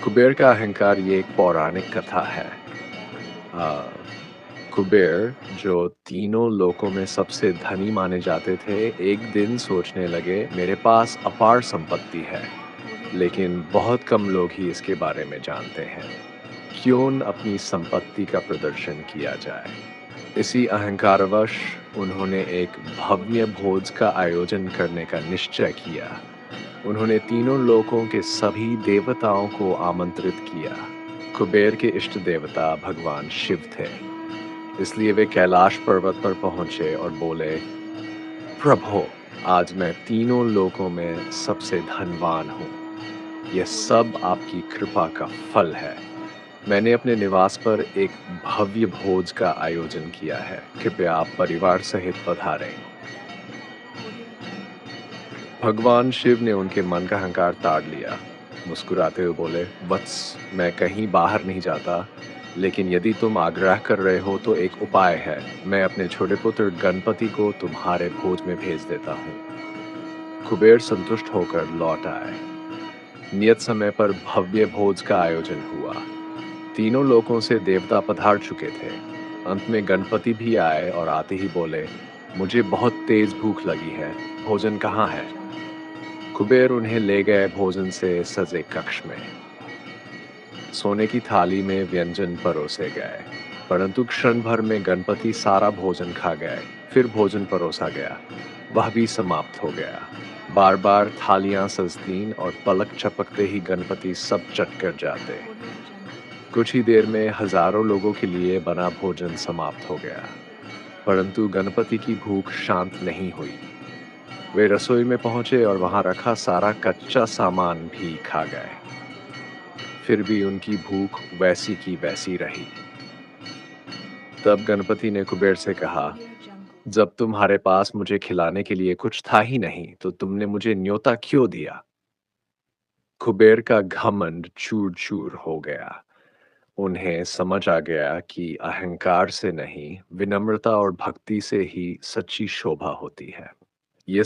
कुबेर का अहंकार ये एक पौराणिक कथा है। अ, कुबेर जो तीनों लोकों में सबसे धनी माने जाते थे, एक दिन सोचने लगे मेरे पास अपार संपत्ति है, लेकिन बहुत कम लोग ही इसके बारे में जानते हैं। क्यों न अपनी संपत्ति का प्रदर्शन किया जाए? इसी अहंकारवश उन्होंने एक भव्य भोज का आयोजन करने का निश्चय किया। उन्होंने तीनों लोकों के सभी देवताओं को आमंत्रित किया। कुबेर के इष्ट देवता भगवान शिव थे, इसलिए वे कैलाश पर्वत पर पहुंचे और बोले, प्रभु, आज मैं तीनों लोकों में सबसे धनवान हूँ। यह सब आपकी कृपा का फल है। मैंने अपने निवास पर एक भव्य भोज का आयोजन किया है। कृपया आप परिवार सहित पधारें। भगवान शिव ने उनके मन का अहंकार ताड़ लिया। मुस्कुराते हुए बोले, वत्स, मैं कहीं बाहर नहीं जाता, लेकिन यदि तुम आग्रह कर रहे हो तो एक उपाय है। मैं अपने छोटे पुत्र गणपति को तुम्हारे भोज में भेज देता हूँ। कुबेर संतुष्ट होकर लौट आए। नियत समय पर भव्य भोज का आयोजन हुआ। तीनों लोकों से देवता पधार चुके थे। अंत में गणपति भी आए और आते ही बोले, मुझे बहुत तेज भूख लगी है, भोजन कहाँ है? कुबेर उन्हें ले गए भोजन से सजे कक्ष में। सोने की थाली में व्यंजन परोसे गए, परंतु क्षण भर में गणपति सारा भोजन खा गए। फिर भोजन परोसा गया, वह भी समाप्त हो गया। बार बार थालियां सजतीं और पलक झपकते ही गणपति सब चट कर जाते। कुछ ही देर में हजारों लोगों के लिए बना भोजन समाप्त हो गया, परंतु गणपति की भूख शांत नहीं हुई। वे रसोई में पहुंचे और वहां रखा सारा कच्चा सामान भी खा गए। फिर भी उनकी भूख वैसी की वैसी रही। तब गणपति ने कुबेर से कहा, जब तुम्हारे पास मुझे खिलाने के लिए कुछ था ही नहीं, तो तुमने मुझे न्योता क्यों दिया? कुबेर का घमंड चूर चूर हो गया। उन्हें समझ आ गया कि अहंकार से नहीं, विनम्रता और भक्ति से ही सच्ची शोभा होती है। ये